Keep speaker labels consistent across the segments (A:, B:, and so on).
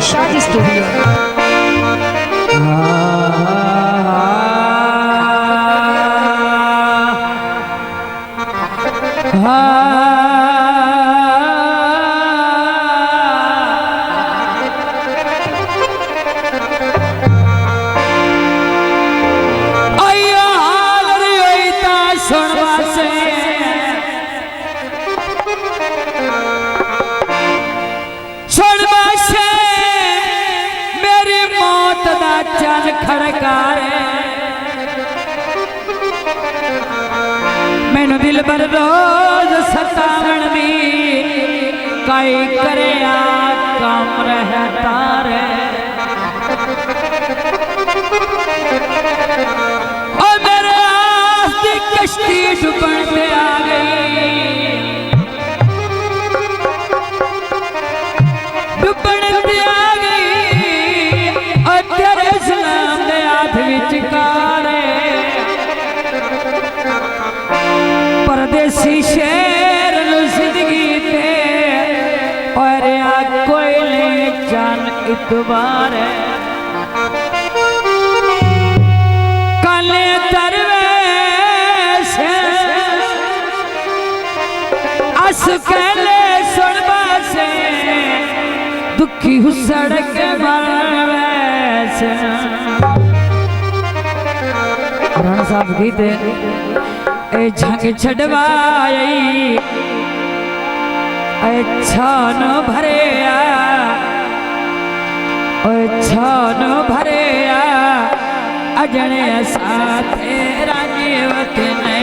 A: शादी स्टूडियो।
B: मैनू दिल भर रोज सतावण भी काई करे काम रहता रे। और मेरे आस की कश्ती डूबन पे आ गई, डूबन पे आ गई और तेरे सलाम दे हाथ विच कारे। परदेसी शेर जिंदगी ते और कोई ले जान इतबार काले दरवेश अस कहले सुनबा से दुखी हुसड़ के मरवेश। राणा साहब गीत ए झंग छड़वाई छान भरे छान भरे अजने साथे राजीवत ने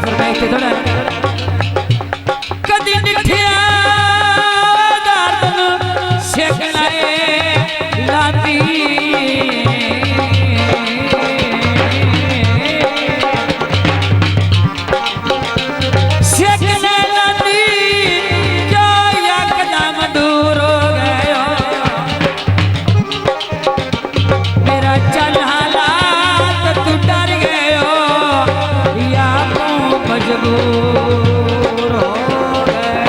B: फरमाइश थोड़ा कदी निठिया शेखलाए लाती शेखला लाती जो यकदम दूर हो गयो मेरा चल हालात तू डर गयो या मजबूर हो गए।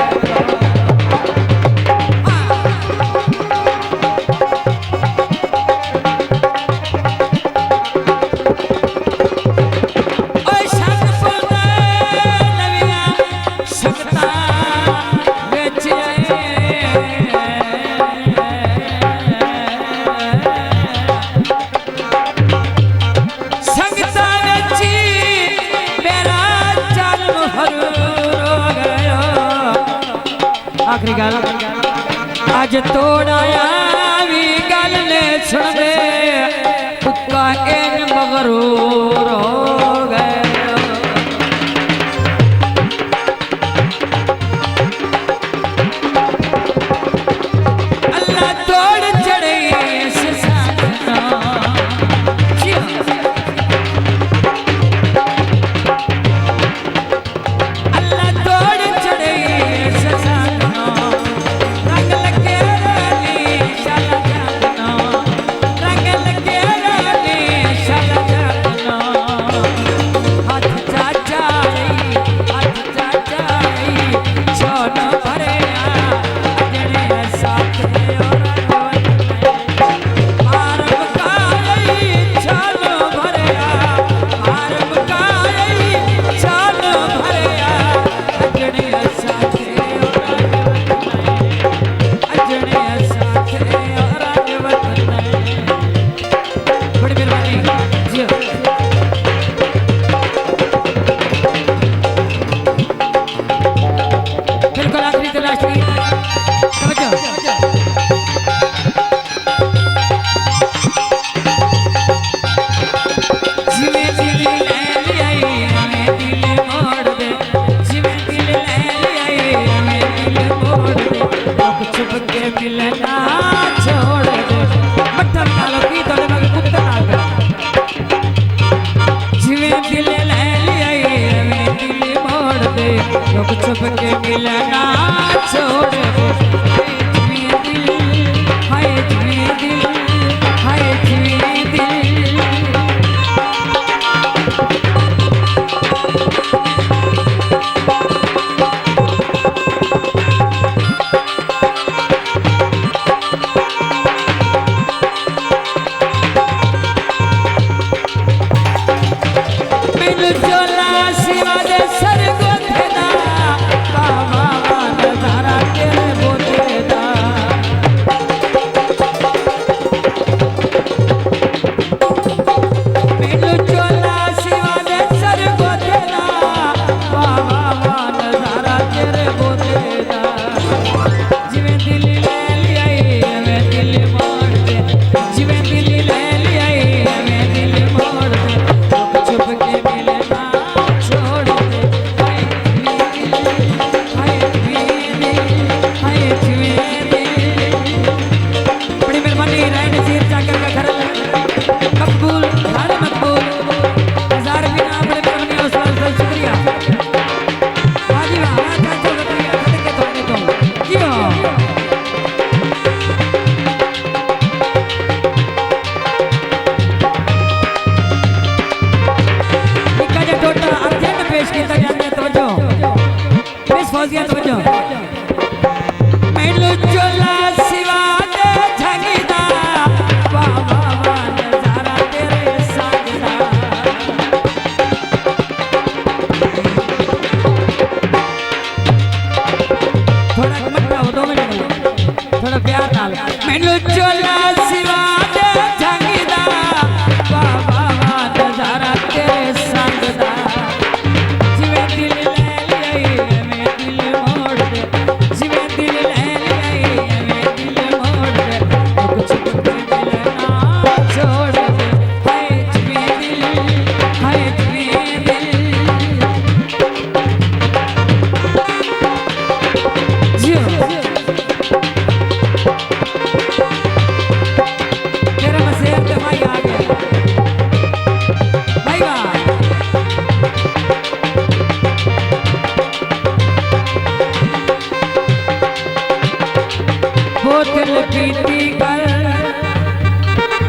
B: आखिरी गल अज तोड़ाया भी गल ने सुन दे तुक्का इन मगरूर हो गए। अल्लाह तोड़ चढ़े रंग लगे मिलना छोड़ दे मट्ठा कालो की तोड़े मगर कुत्ता ना जिवे दिल ले लिया मैं दिल मोड़ दे लोग छुप के मिलना छोड़ दे जिवे दिल हाय जिवे दिल हाय जिवे दिल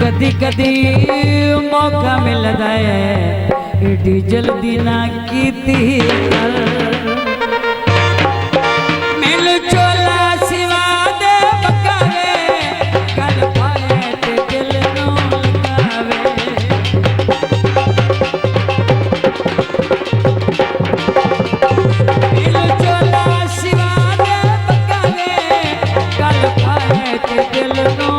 B: कदी कदी मौका मिलता है एडी जल्दी ना कीती मिल चोला सिवा दे पकावे गल पाए ते दिल नो लगावे मिल चोला सिवा दे पकावे गल पाए ते दिल नो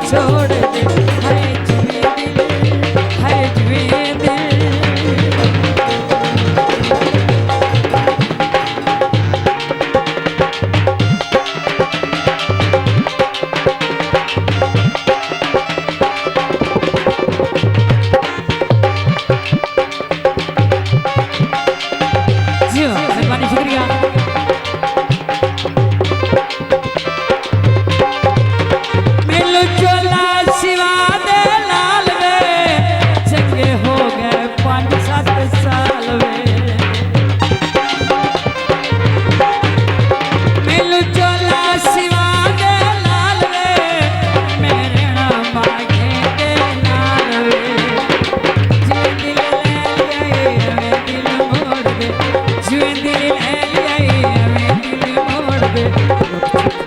B: छोड़ दे, हाय जिवे दिल, हाय जिवे दिल। लोग छुप